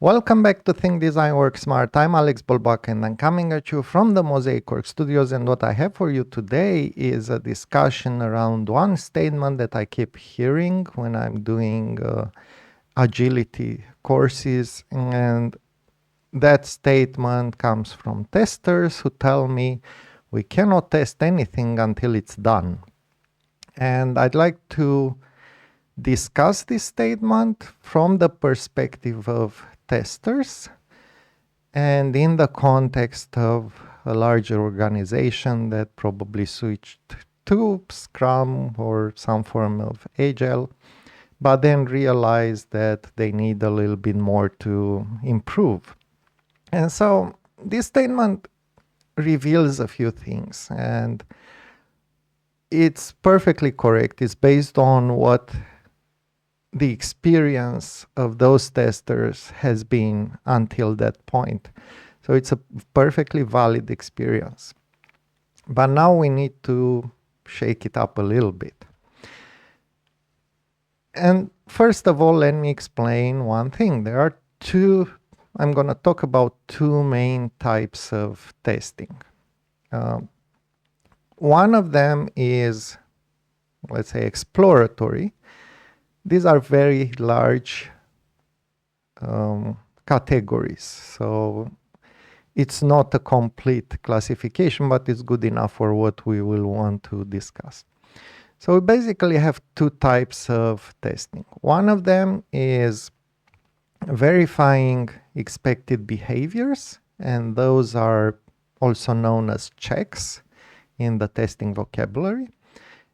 Welcome back to Think Design Work Smart. I'm Alex Bolboaca and I'm coming at you from the Mozaic Works studios, and what I have for you today is a discussion around one statement that I keep hearing when I'm doing agility courses, and that statement comes from testers who tell me we cannot test anything until it's done. And I'd like to discuss this statement from the perspective of testers and in the context of a larger organization that probably switched to Scrum or some form of agile, but then realized that they need a little bit more to improve. And so this statement reveals a few things, and it's perfectly correct. It's based on what the experience of those testers has been until that point. So it's a perfectly valid experience. But now we need to shake it up a little bit. And first of all, let me explain one thing. I'm going to talk about two main types of testing. One of them is, let's say, exploratory. These are very large categories, so it's not a complete classification, but it's good enough for what we will want to discuss. So we basically have two types of testing. One of them is verifying expected behaviors, and those are also known as checks in the testing vocabulary.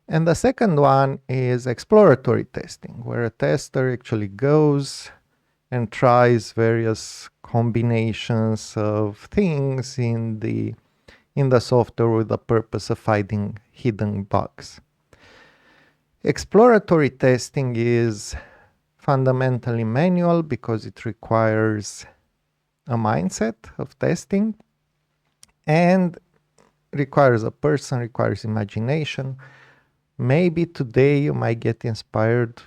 And the second one is exploratory testing, where a tester actually goes and tries various combinations of things in the software with the purpose of finding hidden bugs. Exploratory testing is fundamentally manual because it requires a mindset of testing and requires a person, requires imagination. Maybe today you might get inspired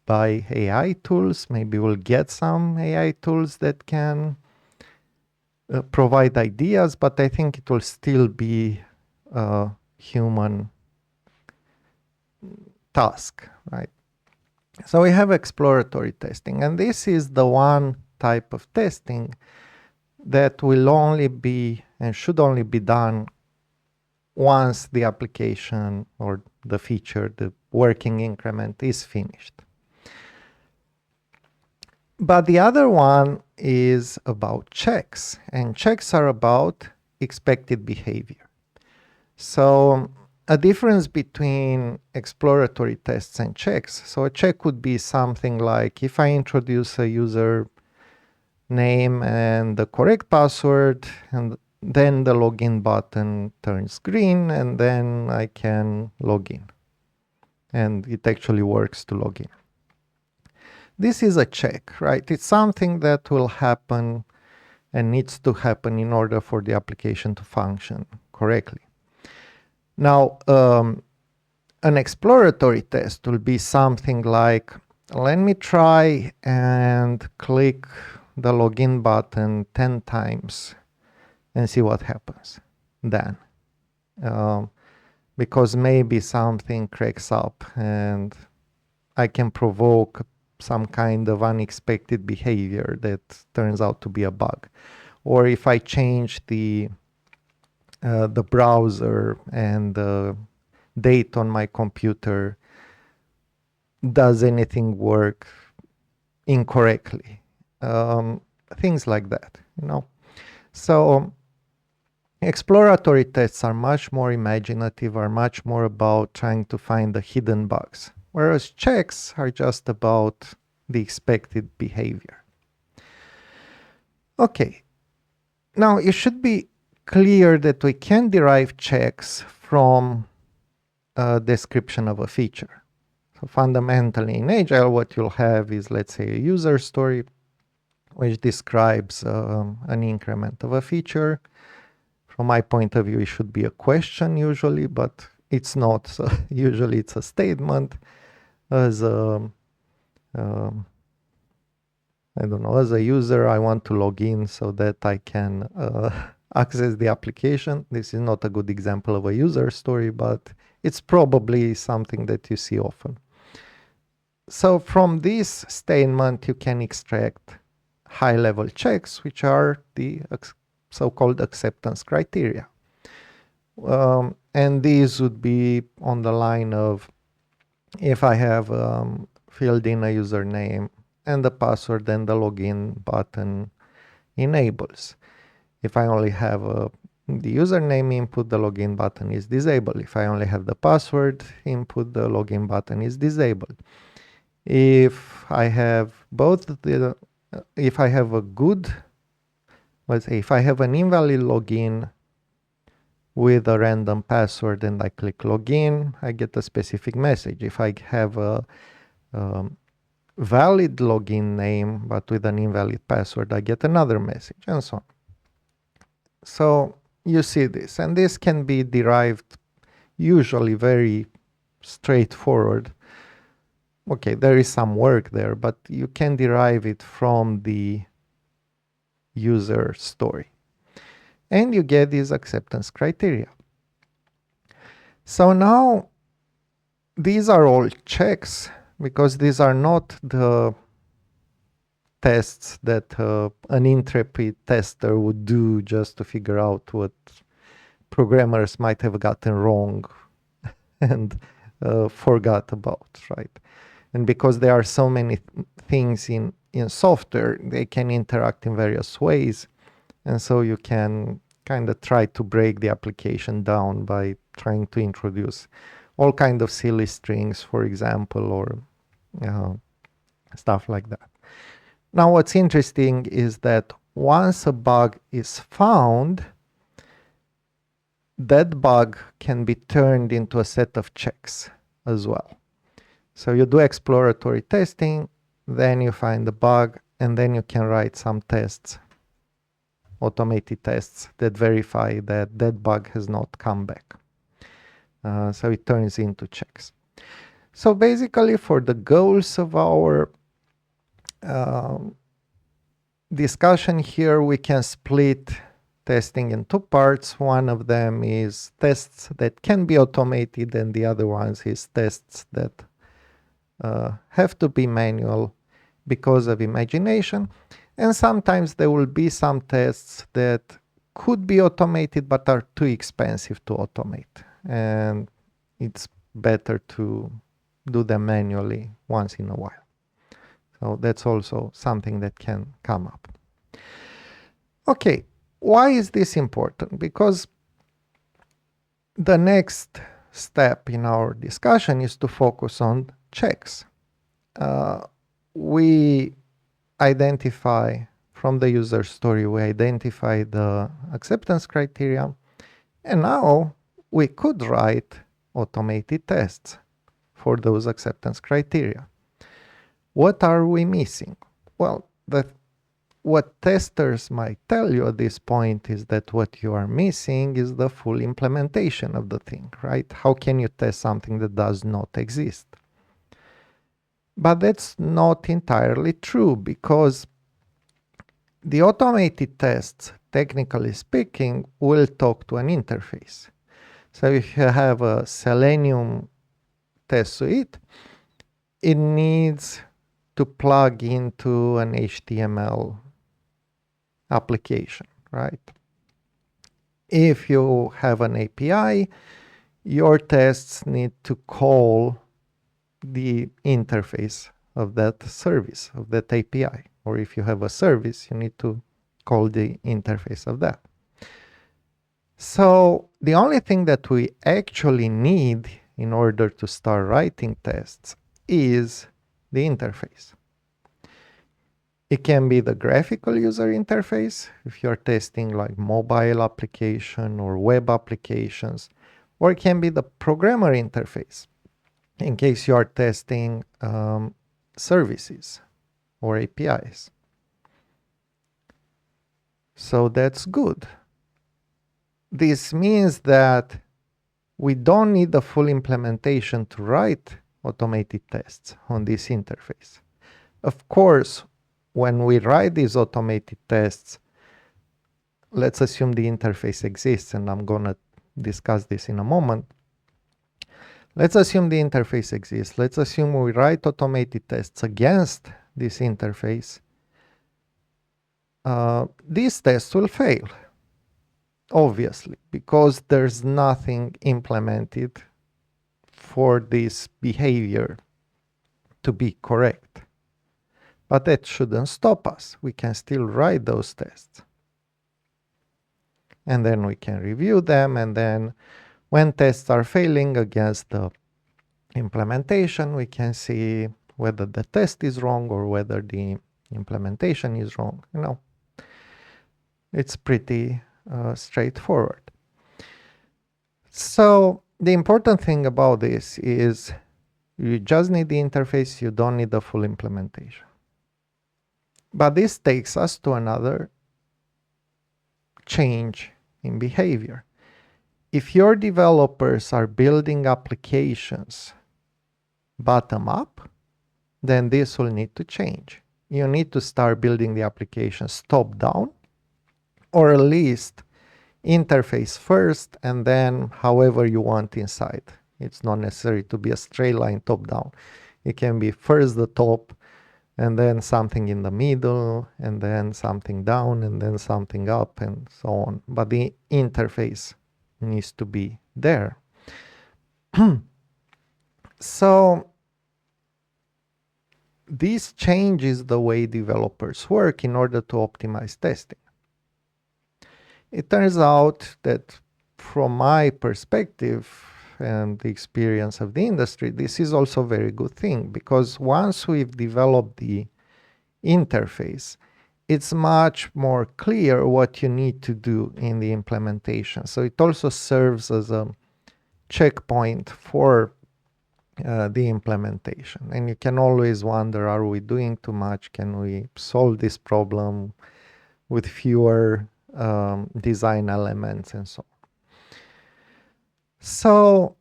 by AI tools. Maybe we'll get some AI tools that can provide ideas, but I think it will still be a human task, right? So we have exploratory testing, and this is the one type of testing that will only be and should only be done once the application or the feature, the working increment is finished. But the other one is about checks, and checks are about expected behavior. So a difference between exploratory tests and checks. So a check would be something like if I introduce a user name and the correct password, and then the login button turns green, and then I can log in. And it actually works to log in. This is a check, right? It's something that will happen and needs to happen in order for the application to function correctly. Now, an exploratory test will be something like, let me try and click the login button 10 times and see what happens then. Because maybe something cracks up and I can provoke some kind of unexpected behavior that turns out to be a bug. Or if I change the browser and the date on my computer, does anything work incorrectly? Things like that, you know. So exploratory tests are much more imaginative, are much more about trying to find the hidden bugs, whereas checks are just about the expected behavior. Okay, now it should be clear that we can derive checks from a description of a feature. So fundamentally in Agile, what you'll have is, let's say, a user story which describes an increment of a feature. From my point of view, it should be a question usually, but it's not. So usually it's a statement as a I don't know, as a user, I want to log in so that I can access the application. This is not a good example of a user story, but it's probably something that you see often. So from this statement, you can extract high-level checks, which are the so-called acceptance criteria. And these would be on the line of, if I have filled in a username and the password, then the login button enables. If I only have the username input, the login button is disabled. If I only have the password input, the login button is disabled. If I have both if I have a good, let's say, if I have an invalid login with a random password and I click login, I get a specific message. If I have a valid login name but with an invalid password, I get another message, and so on. So you see this, and this can be derived usually very straightforward. Okay, there is some work there, but you can derive it from the user story. And you get these acceptance criteria. So now these are all checks, because these are not the tests that an intrepid tester would do just to figure out what programmers might have gotten wrong and forgot about, right? And because there are so many things in software, they can interact in various ways. And so you can kind of try to break the application down by trying to introduce all kind of silly strings, for example, or stuff like that. Now, what's interesting is that once a bug is found, that bug can be turned into a set of checks as well. So you do exploratory testing, then you find the bug, and then you can write some tests, automated tests, that verify that that bug has not come back. So it turns into checks. So basically, for the goals of our discussion here, we can split testing in two parts. One of them is tests that can be automated, and the other ones is tests that have to be manual because of imagination. And sometimes there will be some tests that could be automated but are too expensive to automate, and it's better to do them manually once in a while. So that's also something that can come up. Okay, why is this important? Because the next step in our discussion is to focus on checks. We identify from the user story, we identify the acceptance criteria, and now we could write automated tests for those acceptance criteria. What are we missing? Well, what testers might tell you at this point is that what you are missing is the full implementation of the thing, right? How can you test something that does not exist? But that's not entirely true, because the automated tests, technically speaking, will talk to an interface. So if you have a Selenium test suite, it needs to plug into an HTML application, right? If you have an API, your tests need to call the interface of that service, of that API. Or if you have a service, you need to call the interface of that. So the only thing that we actually need in order to start writing tests is the interface. It can be the graphical user interface if you're testing like mobile application or web applications, or it can be the programmer interface in case you are testing services or APIs. So that's good. This means that we don't need the full implementation to write automated tests on this interface. Of course, when we write these automated tests, let's assume the interface exists, and I'm going to discuss this in a moment. Let's assume the interface exists. Let's assume we write automated tests against this interface. These tests will fail, obviously, because there's nothing implemented for this behavior to be correct. But that shouldn't stop us. We can still write those tests. And then we can review them, and then when tests are failing against the implementation, we can see whether the test is wrong or whether the implementation is wrong. You know, it's pretty straightforward. So the important thing about this is you just need the interface, you don't need the full implementation. But this takes us to another change in behavior. If your developers are building applications bottom up, then this will need to change. You need to start building the applications top down, or at least interface first and then however you want inside. It's not necessary to be a straight line top down. It can be first the top and then something in the middle and then something down and then something up and so on. But the interface needs to be there. So this changes the way developers work in order to optimize testing. It turns out that from my perspective and the experience of the industry, this is also a very good thing, because once we've developed the interface, it's much more clear what you need to do in the implementation. So it also serves as a checkpoint for the implementation. And you can always wonder, are we doing too much? Can we solve this problem with fewer design elements and so on? So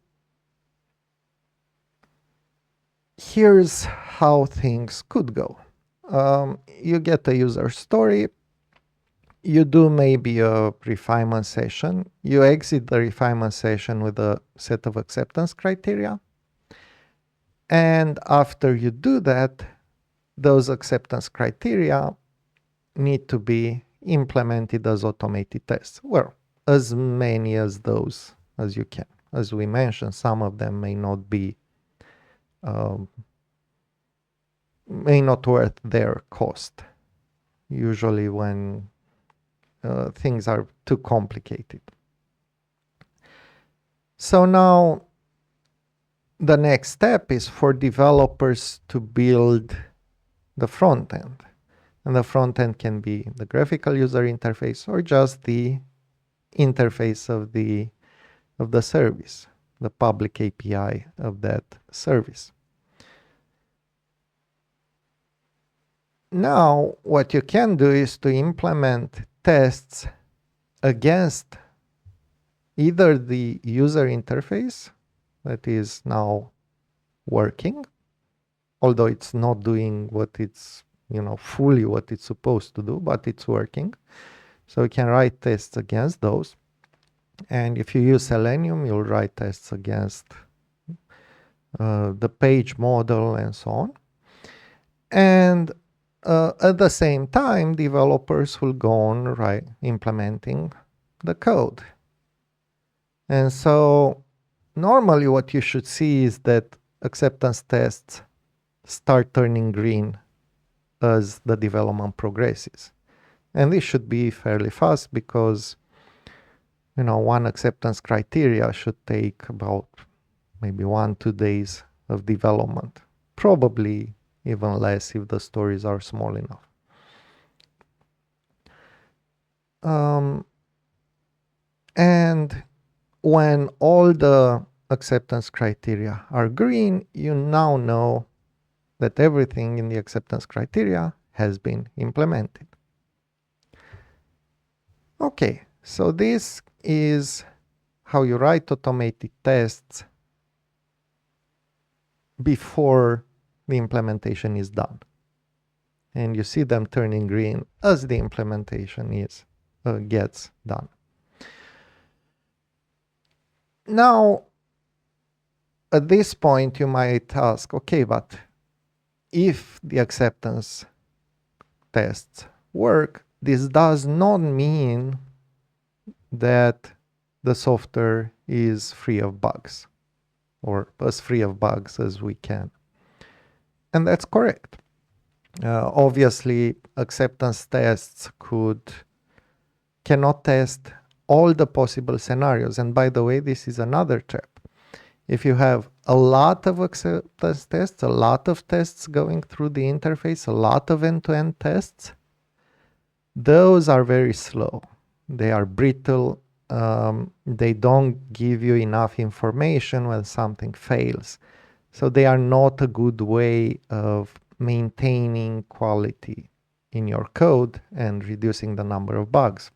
here's how things could go. You get a user story, you do maybe a refinement session, you exit the refinement session with a set of acceptance criteria, and after you do that, those acceptance criteria need to be implemented as automated tests. Well, as many as those as you can. As we mentioned, some of them may not be may not worth their cost, usually when things are too complicated. So now the next step is for developers to build the front end. And the front end can be the graphical user interface or just the interface of the service, the public API of that service. Now, what you can do is to implement tests against either the user interface that is now working, although it's not doing what it's, fully what it's supposed to do, but it's working. So you can write tests against those. And if you use Selenium, you'll write tests against the page model and so on. And at the same time, developers will go on implementing the code. And so normally what you should see is that acceptance tests start turning green as the development progresses. And this should be fairly fast because, one acceptance criteria should take about maybe 1-2 days of development. Probably even less if the stories are small enough. And when all the acceptance criteria are green, you now know that everything in the acceptance criteria has been implemented. Okay, so this is how you write automated tests before the implementation is done. and you see them turning green as the implementation gets done. Now, at this point, you might ask, okay, but if the acceptance tests work, this does not mean that the software is free of bugs, or as free of bugs as we can. And that's correct. Obviously, acceptance tests cannot test all the possible scenarios. And by the way, this is another trap. If you have a lot of acceptance tests, a lot of tests going through the interface, a lot of end-to-end tests, those are very slow. They are brittle. They don't give you enough information when something fails. So they are not a good way of maintaining quality in your code and reducing the number of bugs.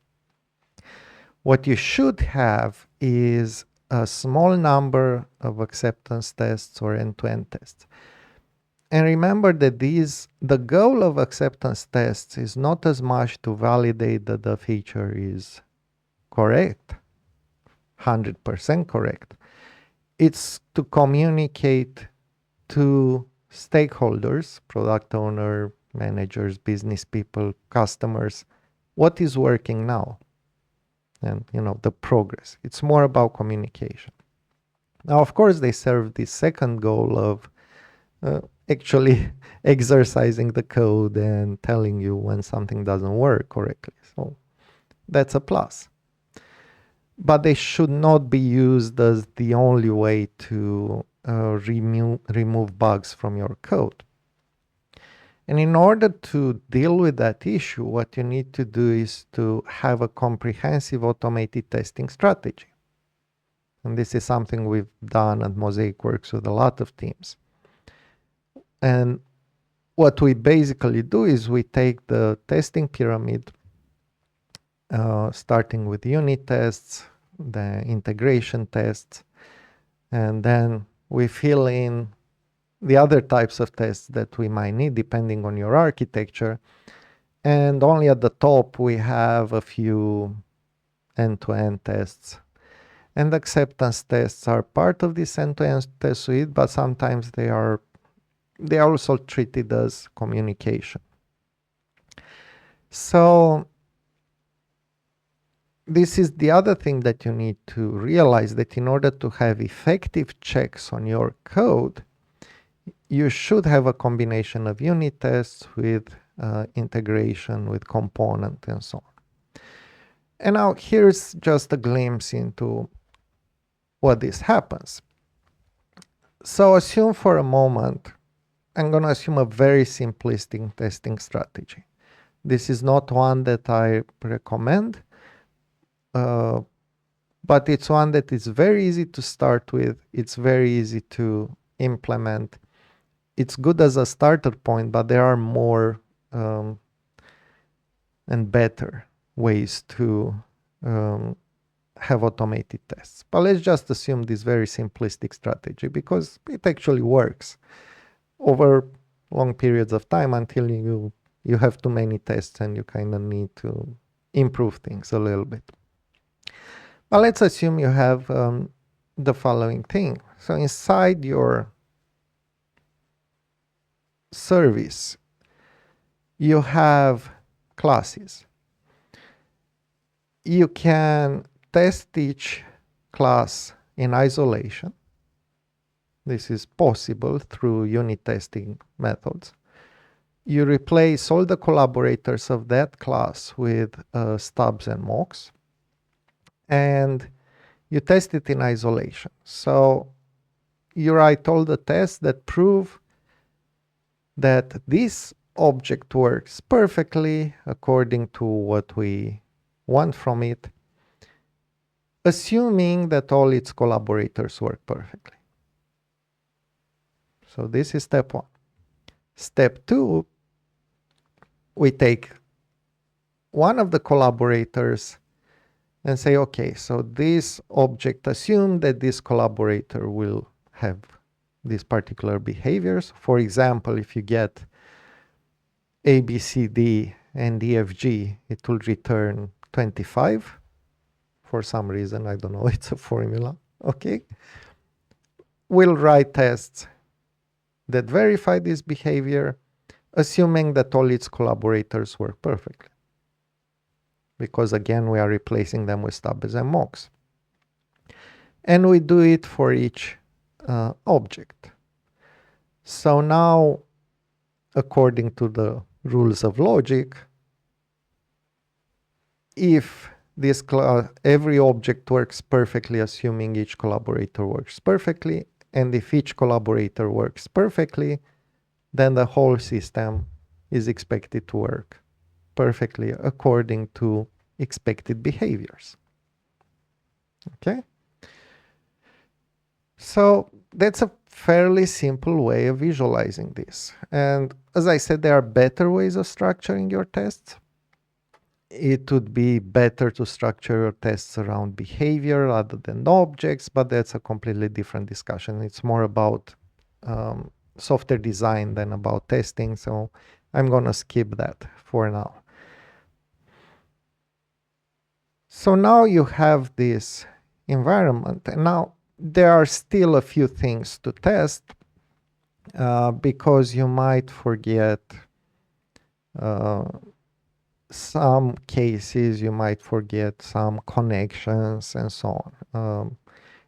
What you should have is a small number of acceptance tests or end-to-end tests. And remember that the goal of acceptance tests is not as much to validate that the feature is correct, 100% correct. It's to communicate to stakeholders, product owner, managers, business people, customers, what is working now, and the progress. It's more about communication. Now, of course, they serve the second goal of actually exercising the code and telling you when something doesn't work correctly. So that's a plus. But they should not be used as the only way to remove bugs from your code. And in order to deal with that issue, what you need to do is to have a comprehensive automated testing strategy. And this is something we've done at Mozaic Works with a lot of teams. And what we basically do is we take the testing pyramid, starting with unit tests, the integration tests, and then we fill in the other types of tests that we might need depending on your architecture. And only at the top we have a few end-to-end tests. And acceptance tests are part of this end-to-end test suite, but sometimes they are also treated as communication. So this is the other thing that you need to realize, that in order to have effective checks on your code, you should have a combination of unit tests with integration with component and so on. And now here's just a glimpse into what this happens. So assume for a moment, I'm going to assume a very simplistic testing strategy. This is not one that I recommend, but it's one that is very easy to start with. It's very easy to implement. It's good as a starter point, but there are more and better ways to have automated tests. But let's just assume this very simplistic strategy because it actually works over long periods of time until you have too many tests and you kind of need to improve things a little bit. But let's assume you have the following thing. So inside your service, you have classes. You can test each class in isolation. This is possible through unit testing methods. You replace all the collaborators of that class with stubs and mocks, and you test it in isolation. So you write all the tests that prove that this object works perfectly according to what we want from it, assuming that all its collaborators work perfectly. So this is step one. Step two, we take one of the collaborators and say, okay, so this object, assume that this collaborator will have these particular behaviors. For example, if you get A, B, C, D, and E, F, G, it will return 25. For some reason, I don't know, it's a formula, okay? We'll write tests that verify this behavior, assuming that all its collaborators work perfectly. Because again, we are replacing them with stubs and mocks. And we do it for each object. So now, according to the rules of logic, if this every object works perfectly, assuming each collaborator works perfectly, and if each collaborator works perfectly, then the whole system is expected to work perfectly according to expected behaviors. Okay? So that's a fairly simple way of visualizing this. And as I said, there are better ways of structuring your tests. It would be better to structure your tests around behavior rather than objects, but that's a completely different discussion. It's more about software design than about testing, so I'm gonna skip that for now. So now you have this environment, and now there are still a few things to test because you might forget some cases, you might forget some connections and so on.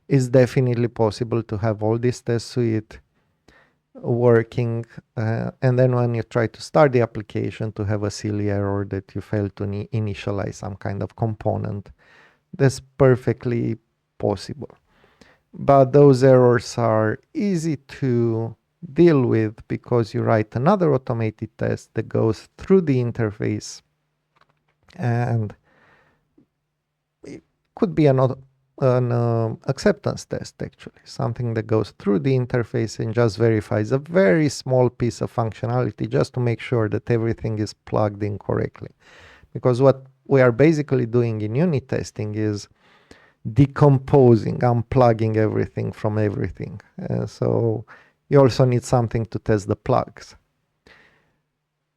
It's definitely possible to have all this test suite working and then when you try to start the application to have a silly error that you failed to initialize some kind of component. That's perfectly possible. But those errors are easy to deal with because you write another automated test that goes through the interface, and it could be an acceptance test, actually, something that goes through the interface and just verifies a very small piece of functionality just to make sure that everything is plugged in correctly. Because what we are basically doing in unit testing is decomposing, unplugging everything from everything. So you also need something to test the plugs.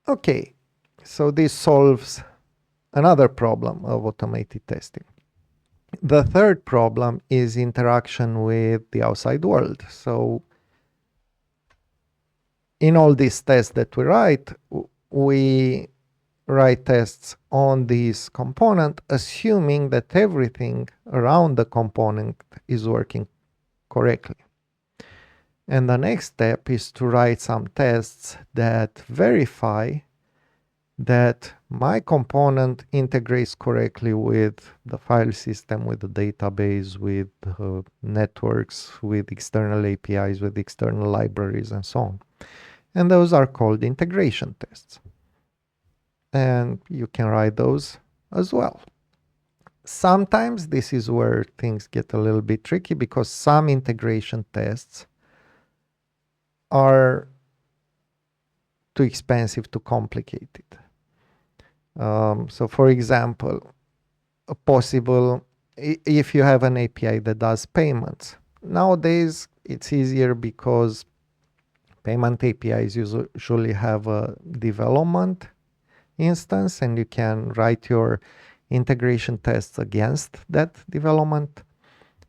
Okay, so this solves another problem of automated testing. The third problem is interaction with the outside world. So in all these tests that we write tests on this component, assuming that everything around the component is working correctly. And the next step is to write some tests that verify that my component integrates correctly with the file system, with the database, with networks, with external APIs, with external libraries, and so on. And those are called integration tests. And you can write those as well. Sometimes this is where things get a little bit tricky because some integration tests are too expensive, too complicated. So for example, if you have an API that does payments, nowadays it's easier because payment APIs usually have a development instance and you can write your integration tests against that development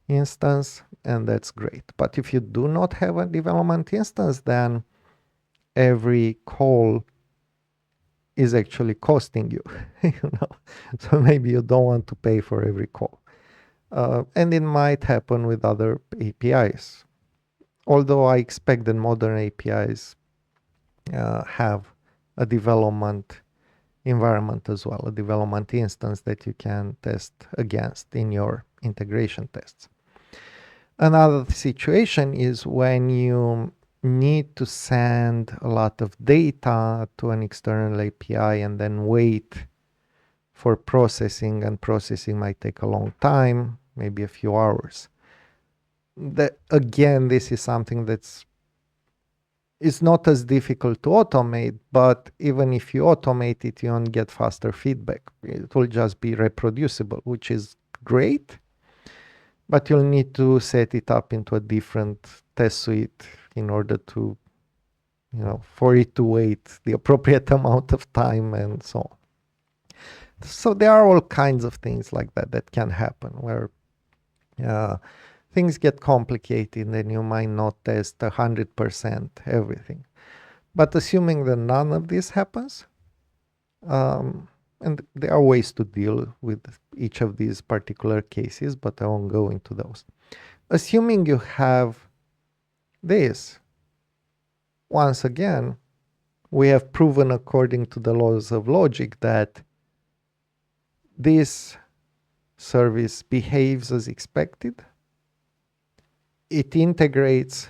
instance, and that's great. But if you do not have a development instance, then every call is actually costing you, so maybe you don't want to pay for every call. And it might happen with other APIs. Although I expect that modern APIs have a development environment as well, a development instance that you can test against in your integration tests. Another situation is when you need to send a lot of data to an external API and then wait for processing, and processing might take a long time, maybe a few hours. Again, this is something it's not as difficult to automate, but even if you automate it, you don't get faster feedback. It will just be reproducible, which is great, but you'll need to set it up into a different test suite in order to for it to wait the appropriate amount of time and so on. So there are all kinds of things like that can happen where things get complicated and you might not test 100% everything. But assuming that none of this happens, and there are ways to deal with each of these particular cases, but I won't go into those. Assuming you have this, once again, we have proven according to the laws of logic that this service behaves as expected. It integrates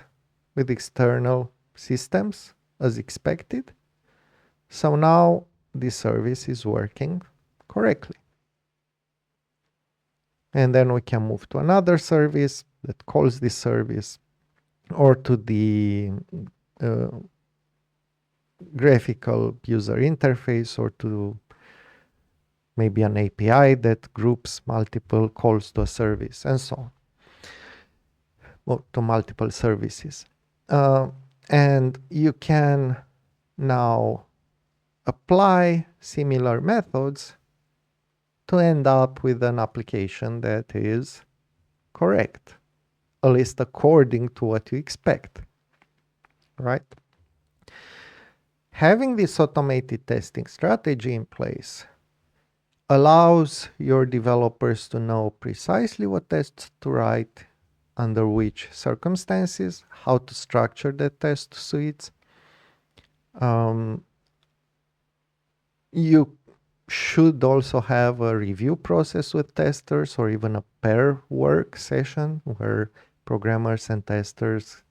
with external systems as expected. So now this service is working correctly. And then we can move to another service that calls this service, or to the graphical user interface, or to maybe an API that groups multiple calls to a service, and so on, or to multiple services. And you can now apply similar methods to end up with an application that is correct, at least according to what you expect, right? Having this automated testing strategy in place allows your developers to know precisely what tests to write, under which circumstances, how to structure the test suites. You should also have a review process with testers, or even a pair work session where programmers and testers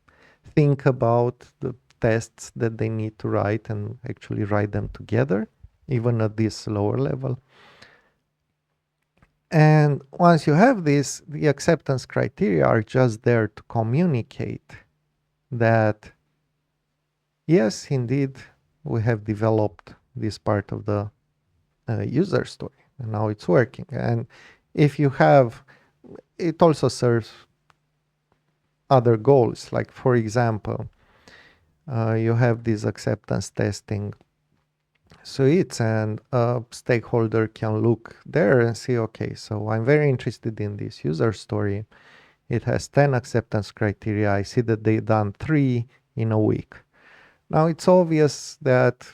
think about the tests that they need to write and actually write them together, even at this lower level. And once you have this, the acceptance criteria are just there to communicate that, yes, indeed, we have developed this part of the user story, and now it's working. And if you have, it also serves other goals. Like, for example, you have this acceptance testing suites, and a stakeholder can look there and see, okay, so I'm very interested in this user story. It has 10 acceptance criteria. I see that they've done 3 in a week. Now it's obvious that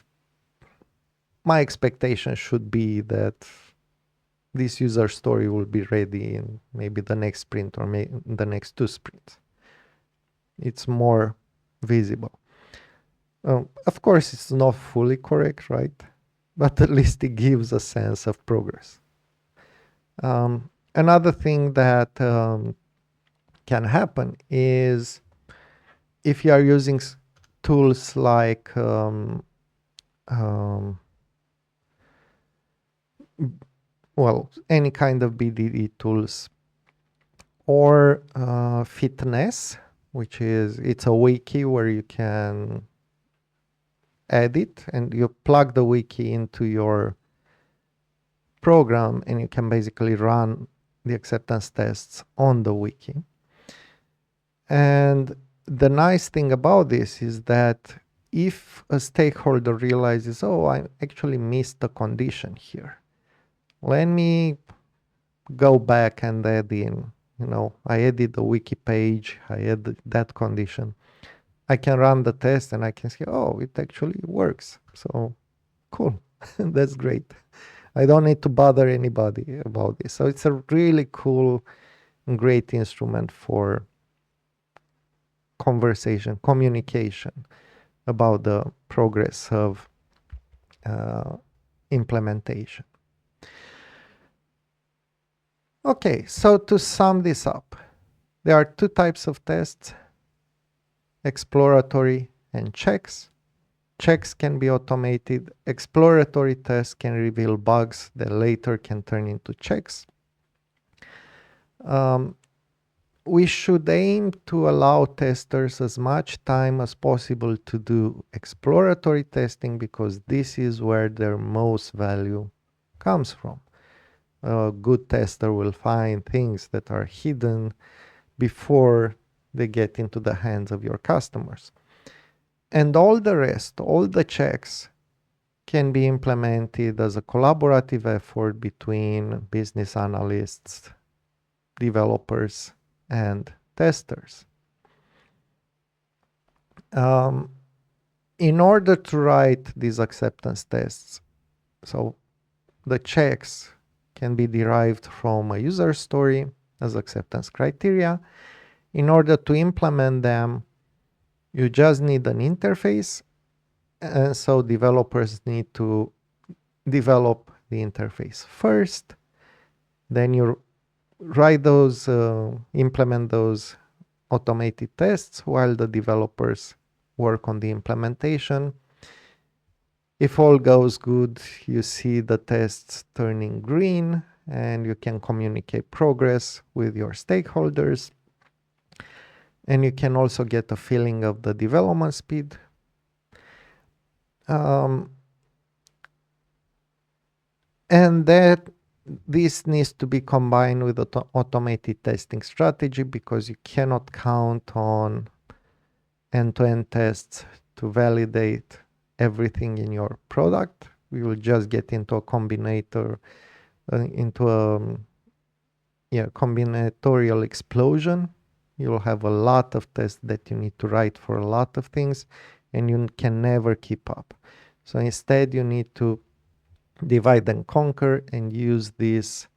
my expectation should be that this user story will be ready in maybe the next sprint, or the next 2 sprints. It's more visible. Of course, it's not fully correct, right? But at least it gives a sense of progress. Another thing that can happen is if you are using tools like any kind of BDD tools, or Fitness, which is, it's a wiki where you can edit, and you plug the wiki into your program, and you can basically run the acceptance tests on the wiki. And the nice thing about this is that if a stakeholder realizes, oh, I actually missed a condition here, let me go back and add in, I edit the wiki page, I add that condition. I can run the test and I can say, oh, it actually works. So cool, that's great. I don't need to bother anybody about this. So it's a really cool and great instrument for conversation, communication about the progress of implementation. Okay, so to sum this up, there are 2 types of tests: exploratory and checks. Checks can be automated. Exploratory tests can reveal bugs that later can turn into checks. We should aim to allow testers as much time as possible to do exploratory testing, because this is where their most value comes from. A good tester will find things that are hidden before they get into the hands of your customers. And all the rest, all the checks can be implemented as a collaborative effort between business analysts, developers, and testers. In order to write these acceptance tests, so the checks can be derived from a user story as acceptance criteria. In order to implement them, you just need an interface, and so developers need to develop the interface first. Then you write those, implement those automated tests while the developers work on the implementation. If all goes good, you see the tests turning green and you can communicate progress with your stakeholders. And you can also get a feeling of the development speed. And that this needs to be combined with automated testing strategy, because you cannot count on end-to-end tests to validate everything in your product. We will just get into a combinatorial explosion. You'll have a lot of tests that you need to write for a lot of things, and you can never keep up. So instead, you need to divide and conquer and use this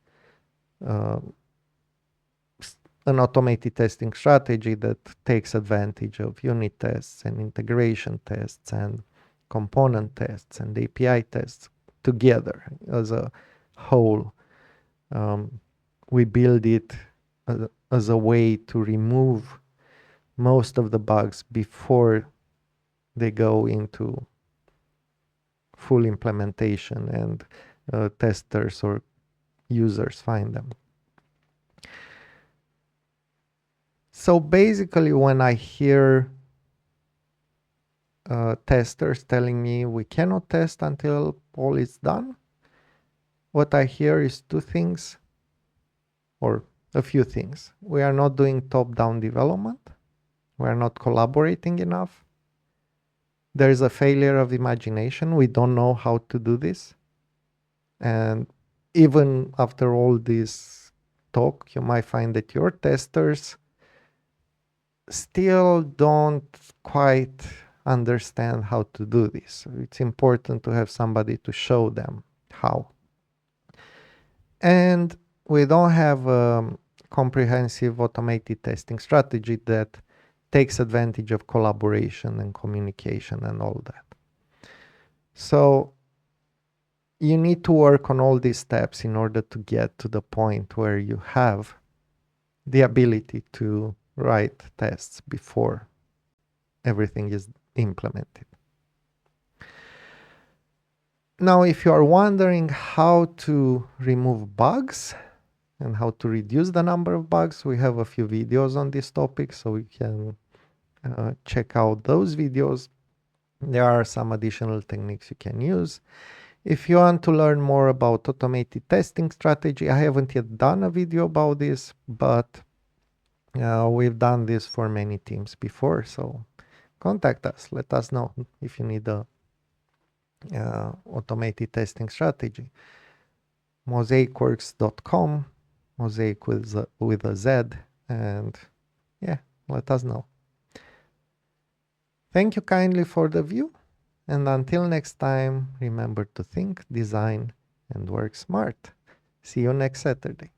an automated testing strategy that takes advantage of unit tests and integration tests and component tests and API tests together as a whole. We build it as a way to remove most of the bugs before they go into full implementation and testers or users find them. So basically, when I hear testers telling me we cannot test until all is done, what I hear is two things, or a few things. We are not doing top-down development. We are not collaborating enough. There is a failure of imagination. We don't know how to do this. And even after all this talk, you might find that your testers still don't quite understand how to do this. It's important to have somebody to show them how. And we don't have a comprehensive automated testing strategy that takes advantage of collaboration and communication and all that. So you need to work on all these steps in order to get to the point where you have the ability to write tests before everything is implemented. Now, if you are wondering how to remove bugs and how to reduce the number of bugs, we have a few videos on this topic, so you can check out those videos. There are some additional techniques you can use. If you want to learn more about automated testing strategy, I haven't yet done a video about this, but we've done this for many teams before, so contact us. Let us know if you need a automated testing strategy. Mozaicworks.com, Mosaic with a Z, and yeah, let us know. Thank you kindly for the view, and until next time, remember to think, design, and work smart. See you next Saturday.